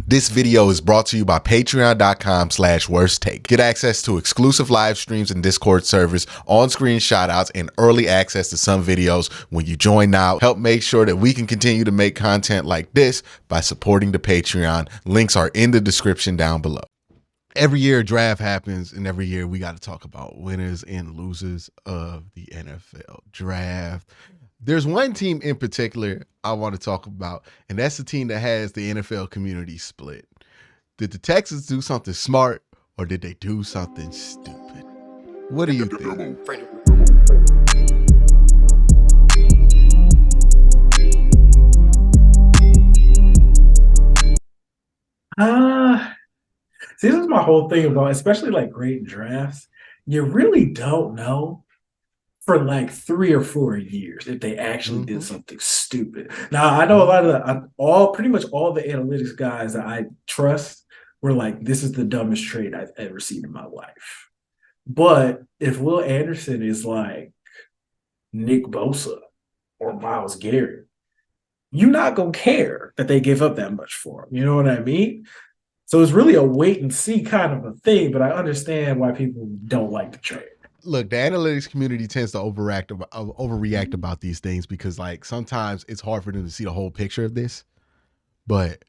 This video is brought to you by patreon.com/worsttake. Get access to exclusive live streams and Discord servers, on-screen shoutouts, and early access to some videos when you join now. Help make sure that we can continue to make content like this by supporting the Patreon. Links are in the description down below. Every year a draft happens, and every year we got to talk about winners and losers of the NFL draft. There's one team in particular I want to talk about, and that's the team that has the NFL community split. Did the Texans do something smart, or did they do something stupid? What do you think? See, this is my whole thing about, especially like great drafts. You really don't know for like 3 or 4 years if they actually did something stupid. Now, I know a lot of pretty much all the analytics guys that I trust were like, this is the dumbest trade I've ever seen in my life. But if Will Anderson is like Nick Bosa or Myles Garrett, you're not going to care that they give up that much for him. You know what I mean? So it's really a wait and see kind of a thing, but I understand why people don't like the trade. Look, the analytics community tends to overreact about these things because, like, sometimes it's hard for them to see the whole picture of this. But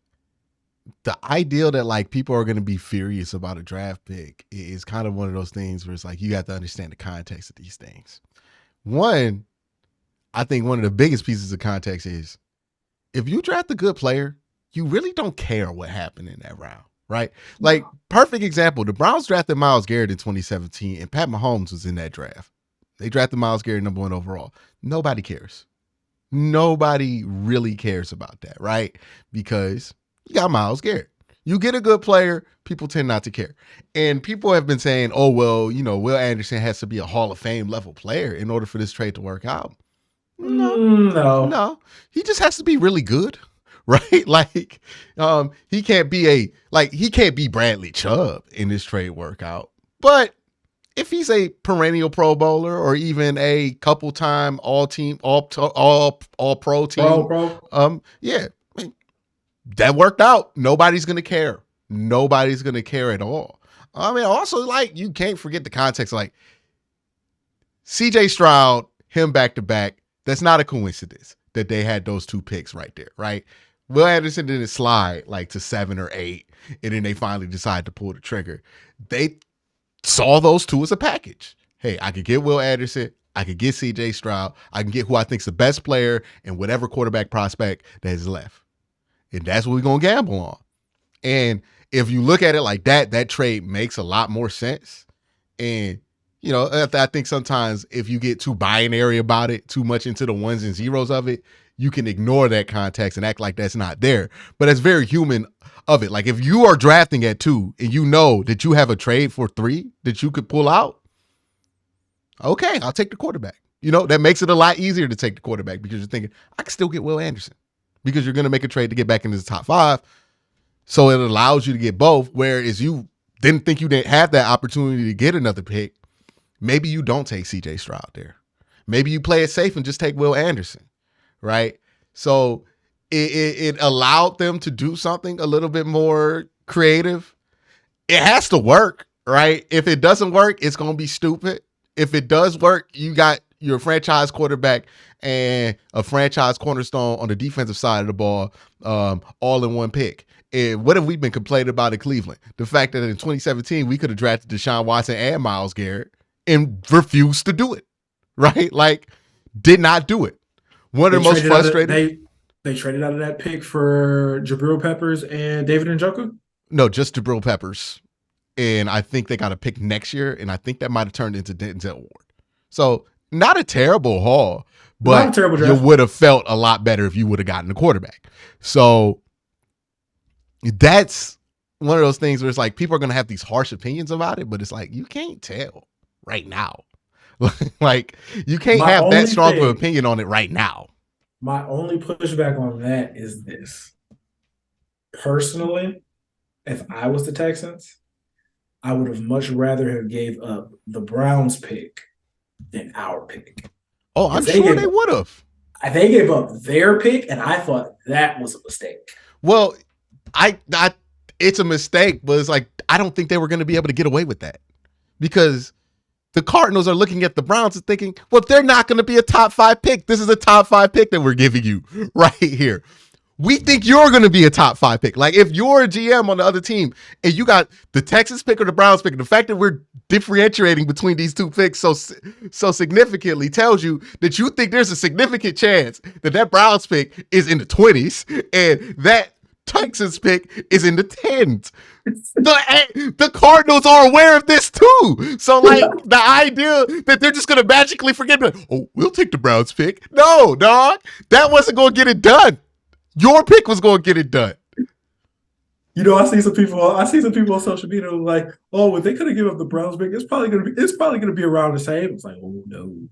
the idea that, like, people are going to be furious about a draft pick is kind of one of those things where it's like you have to understand the context of these things. One, I think one of the biggest pieces of context is if you draft a good player, you really don't care what happened in that round. Right? Like, perfect example, the Browns drafted Myles Garrett in 2017, and Pat Mahomes was in that draft. They drafted Myles Garrett #1 overall. Nobody cares. Nobody really cares about that, right? Because you got Myles Garrett. You get a good player, people tend not to care. And people have been saying, oh, well, you know, Will Anderson has to be a Hall of Fame level player in order for this trade to work out. No. He just has to be really good. Right? Like, he can't be Bradley Chubb in this trade workout. But if he's a perennial Pro Bowler or even a couple time all pro team, yeah, I mean, that worked out. Nobody's going to care. Nobody's going to care at all. I mean, also, like, you can't forget the context. Like, CJ Stroud, him back to back, that's not a coincidence that they had those two picks right there, right? Will Anderson didn't slide like to 7 or 8, and then they finally decided to pull the trigger. They saw those two as a package. Hey, I could get Will Anderson. I could get CJ Stroud. I can get who I think's the best player and whatever quarterback prospect that is left. And that's what we're going to gamble on. And if you look at it like that, that trade makes a lot more sense. And, you know, I think sometimes if you get too binary about it, too much into the ones and zeros of it, you can ignore that context and act like that's not there. But it's very human of it. Like, if you are drafting at 2 and you know that you have a trade for 3 that you could pull out, okay, I'll take the quarterback. You know, that makes it a lot easier to take the quarterback because you're thinking, I can still get Will Anderson because you're going to make a trade to get back into the top 5. So it allows you to get both. Whereas you didn't think you didn't have that opportunity to get another pick. Maybe you don't take CJ Stroud there. Maybe you play it safe and just take Will Anderson. Right. So it allowed them to do something a little bit more creative. It has to work. Right. If it doesn't work, it's going to be stupid. If it does work, you got your franchise quarterback and a franchise cornerstone on the defensive side of the ball, all in one pick. And what have we been complaining about in Cleveland? The fact that in 2017, we could have drafted Deshaun Watson and Myles Garrett and refused to do it. Right. Like, did not do it. One of the most frustrating. They traded out of that pick for Jabril Peppers and David Njoku? No, just Jabril Peppers. And I think they got a pick next year, and I think that might have turned into Denzel Ward. So not a terrible haul, but you would have felt a lot better if you would have gotten a quarterback. So that's one of those things where it's like people are going to have these harsh opinions about it, but it's like you can't tell right now. Like, you can't have that strong of an opinion on it right now. My only pushback on that is this. Personally, if I was the Texans, I would have much rather have gave up the Browns pick than our pick. Oh, I'm sure they would have. They gave up their pick, and I thought that was a mistake. Well, I it's a mistake, but it's like, I don't think they were going to be able to get away with that because the Cardinals are looking at the Browns and thinking, well, they're not going to be a top 5 pick. This is a top 5 pick that we're giving you right here. We think you're going to be a top 5 pick. Like if you're a GM on the other team and you got the Texans pick or the Browns pick, the fact that we're differentiating between these 2 picks so significantly tells you that you think there's a significant chance that Browns pick is in the 20s and that Texans pick is in the 10s. The Cardinals are aware of this too. So like the idea that they're just going to magically forget, oh, we'll take the Browns pick. No, dog, that wasn't going to get it done. Your pick was going to get it done. You know, I see some people on social media like, oh, if they could have given up the Browns pick, it's probably gonna be around the same. It's like, oh no.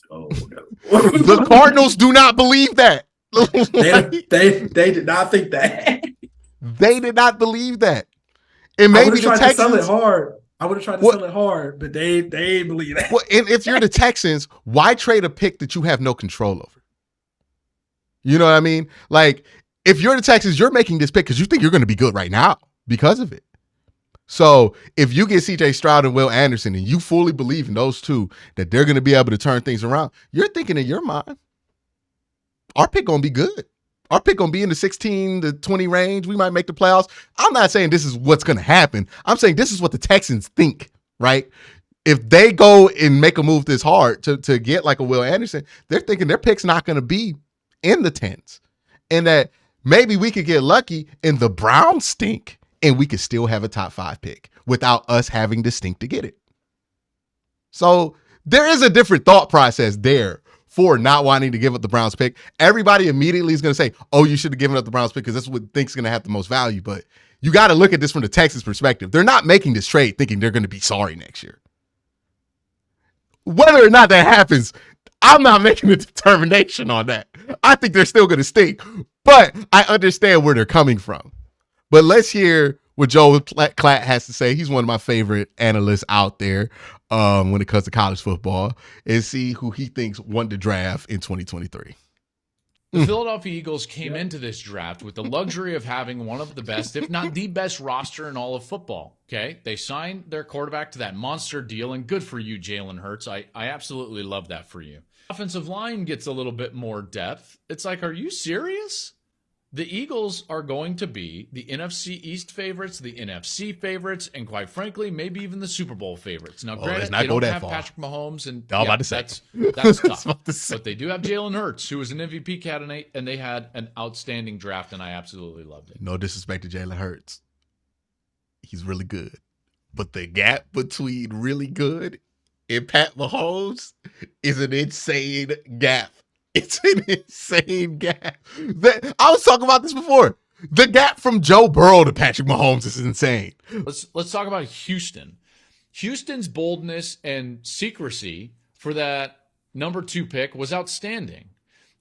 The Cardinals do not believe that. they did not think that. They did not believe that. And maybe the Texans sell it hard. I would have tried to sell it hard, but they didn't believe that. Well, and if you're the Texans, why trade a pick that you have no control over? You know what I mean? Like, if you're the Texans, you're making this pick because you think you're going to be good right now because of it. So if you get CJ Stroud and Will Anderson and you fully believe in those two that they're going to be able to turn things around, you're thinking in your mind, our pick going to be good. Our pick going to be in the 16 to 20 range. We might make the playoffs. I'm not saying this is what's going to happen. I'm saying this is what the Texans think, right? If they go and make a move this hard to get like a Will Anderson, they're thinking their pick's not going to be in the 10s. And that maybe we could get lucky and the Browns stink and we could still have a top 5 pick without us having to stink to get it. So there is a different thought process there for not wanting to give up the Browns pick. Everybody immediately is going to say, oh, you should have given up the Browns pick because that's what thinks going to have the most value. But you got to look at this from the Texans perspective. They're not making this trade thinking they're going to be sorry next year. Whether or not that happens, I'm not making a determination on that. I think they're still going to stink, but I understand where they're coming from. But let's hear what Joel Klatt has to say. He's one of my favorite analysts out there when it comes to college football, and see who he thinks won the draft in 2023. The Philadelphia Eagles came into this draft with the luxury of having one of the best, if not the best roster in all of football. Okay, they signed their quarterback to that monster deal, and good for you, Jalen Hurts. I absolutely love that for you. Offensive line gets a little bit more depth. It's like, are you serious? The Eagles are going to be the NFC East favorites, the NFC favorites, and quite frankly, maybe even the Super Bowl favorites. Now, granted, they don't have Patrick Mahomes, and that's tough. But they do have Jalen Hurts, who was an MVP candidate, and they had an outstanding draft, and I absolutely loved it. No disrespect to Jalen Hurts. He's really good. But the gap between really good and Pat Mahomes is an insane gap. It's an insane gap. I was talking about this before. The gap from Joe Burrow to Patrick Mahomes is insane. Let's talk about Houston. Houston's boldness and secrecy for that number 2 pick was outstanding.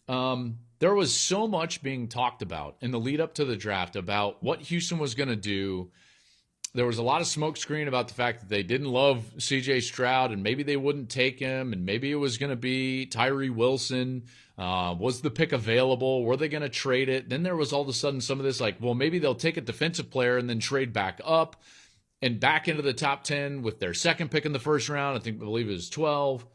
There was so much being talked about in the lead up to the draft about what Houston was going to do. There was a lot of smokescreen about the fact that they didn't love C.J. Stroud and maybe they wouldn't take him and maybe it was going to be Tyree Wilson. Was the pick available? Were they going to trade it? Then there was all of a sudden some of this like, well, maybe they'll take a defensive player and then trade back up and back into the top 10 with their second pick in the first round. I believe it was 12.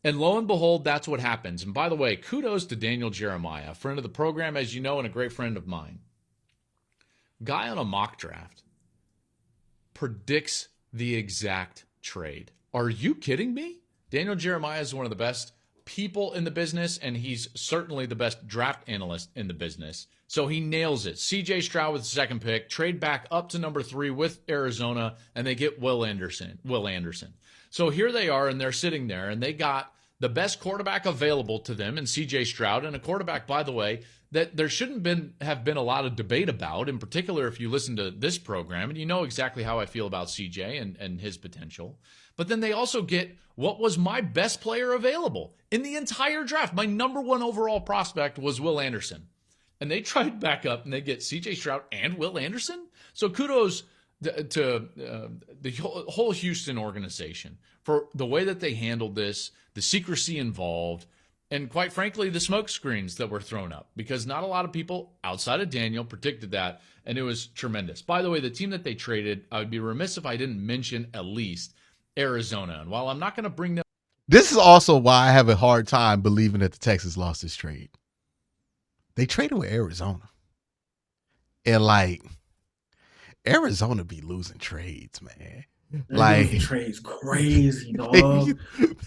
And lo and behold, that's what happens. And by the way, kudos to Daniel Jeremiah, a friend of the program, as you know, and a great friend of mine. Guy on a mock draft predicts the exact trade. Are you kidding me? Daniel Jeremiah is one of the best people in the business, and he's certainly the best draft analyst in the business. So he nails it. C.J. Stroud with the second pick, trade back up to number 3 with Arizona, and they get Will Anderson. So here they are, and they're sitting there, and they got the best quarterback available to them in C.J. Stroud, and a quarterback, by the way, that there shouldn't have been a lot of debate about, in particular if you listen to this program, and you know exactly how I feel about CJ and his potential. But then they also get what was my best player available in the entire draft. My number 1 overall prospect was Will Anderson. And they tried back up, and they get CJ Stroud and Will Anderson. So kudos to the whole Houston organization for the way that they handled this, the secrecy involved. and quite frankly, the smoke screens that were thrown up, because not a lot of people outside of Daniel predicted that, and it was tremendous. By the way, the team that they traded, I would be remiss if I didn't mention at least Arizona. And while I'm not going to bring them, this is also why I have a hard time believing that the Texans lost this trade. They traded with Arizona, and like Arizona be losing trades, man. Like trades crazy, dog.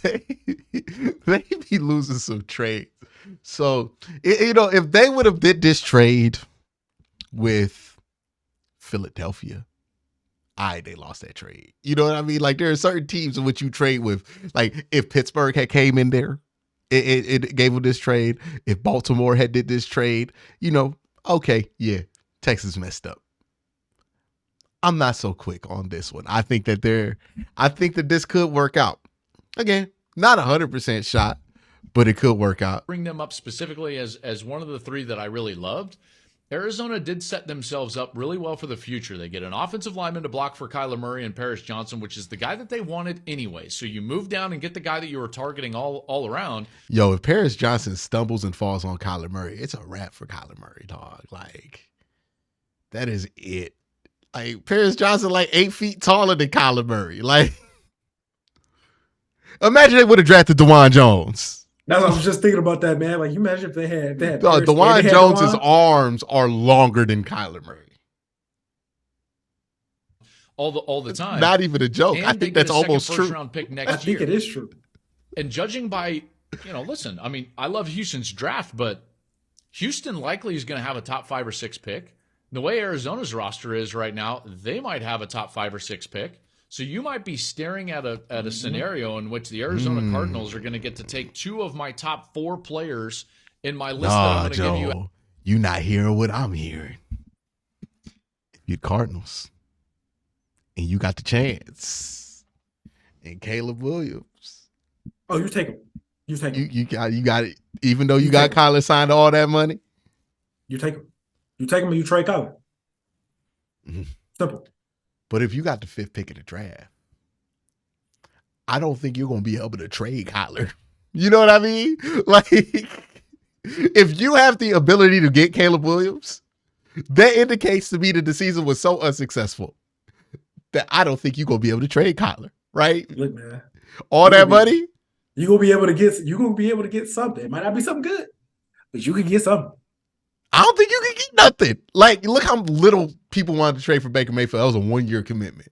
They be losing some trades. So if they would have did this trade with Philadelphia, they lost that trade. You know what I mean? Like there are certain teams in which you trade with. Like if Pittsburgh had came in there, it gave them this trade. If Baltimore had did this trade, okay, yeah, Texas messed up. I'm not so quick on this one. I think that this could work out. Again, not 100% shot, but it could work out. Bring them up specifically as one of the three that I really loved. Arizona did set themselves up really well for the future. They get an offensive lineman to block for Kyler Murray and Paris Johnson, which is the guy that they wanted anyway. So you move down and get the guy that you were targeting all around. Yo, if Paris Johnson stumbles and falls on Kyler Murray, it's a wrap for Kyler Murray, dog. Like, that is it. Like, Paris Johnson, like 8 feet taller than Kyler Murray. Like, imagine they would have drafted DeJuan Jones. That's what I was just thinking about that, man. Like, you imagine if they had DeJuan Jones's arms are longer than Kyler Murray. All the time. Not even a joke. And I think that's almost true. Round pick next I think year. it is true. And judging by, listen, I mean, I love Houston's draft, but Houston likely is going to have a top 5 or 6 pick. The way Arizona's roster is right now, they might have a top 5 or 6 pick. So you might be staring at a scenario in which the Arizona Cardinals are going to get to take 2 of my top 4 players in my list that I'm going to give you. You're not hearing what I'm hearing. You're Cardinals, and you got the chance, and Caleb Williams. Oh, you take him. You take him. You got it. Even though you got Kyler signed all that money, you take him. You take him and you trade Kyler. Simple. But if you got the 5th pick of the draft, I don't think you're going to be able to trade Kyler. You know what I mean? Like, if you have the ability to get Caleb Williams, that indicates to me that the season was so unsuccessful that I don't think you're going to be able to trade Kyler, right? Look, man. All that money? You're going to be able to get something. It might not be something good, but you can get something. I don't think you can get nothing. Like, look how little people wanted to trade for Baker Mayfield. That was a 1-year commitment.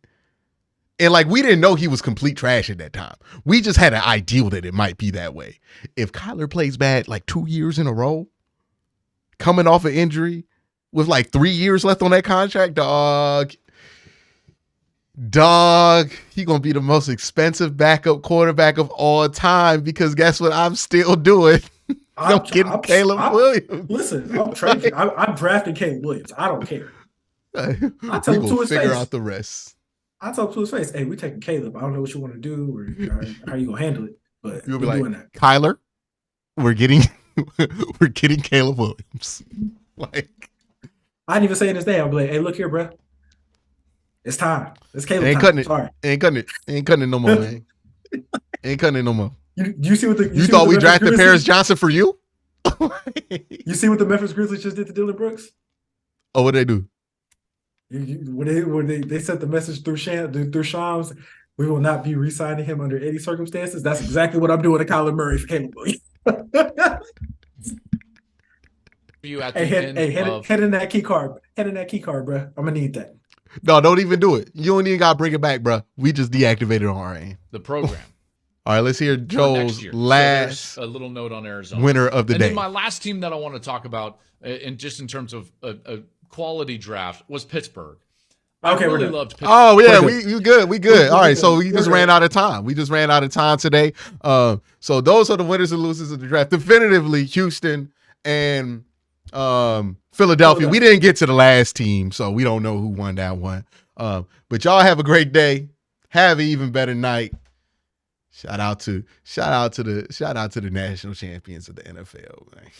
And, like, we didn't know he was complete trash at that time. We just had an ideal that it might be that way. If Kyler plays bad, like, 2 years in a row, coming off an injury with, like, 3 years left on that contract, dog, he going to be the most expensive backup quarterback of all time, because guess what I'm still doing? I'm Caleb Williams. Listen, I'm drafting Caleb Williams. I don't care. I tell him to his face. Figure out the rest. I tell him to his face, hey, we're taking Caleb. I don't know what you want to do or how you gonna handle it, but you'll be like, doing that. Kyler, we're getting Caleb Williams. Like, I didn't even say this day. I'll be like, hey, look here, bro. It's time. It's Caleb. Ain't time. cutting it. Sorry. Ain't cutting it no more, man. Ain't cutting it no more. You see what you thought we drafted Paris Johnson for you? You see what the Memphis Grizzlies just did to Dylan Brooks? Oh, what they do? When they sent the message through Shams, we will not be re-signing him under any circumstances. That's exactly what I'm doing to Kyler Murray for Caleb Williams. Head in that key card. Head in that key card, bro. I'm gonna need that. No, don't even do it. You don't even gotta bring it back, bro. We just deactivated on our end. The program. All right, let's hear Joel's last so a little note on Arizona. Winner of the day. And then my last team that I want to talk about, in terms of a quality draft, was Pittsburgh. Okay, I really loved Pittsburgh. Oh yeah, we good. All right, so we just ran out of time. We just ran out of time today. So those are the winners and losers of the draft. Definitively, Houston and Philadelphia. We didn't get to the last team, so we don't know who won that one. But y'all have a great day. Have an even better night. Shout out to the national champions of the NFL, man.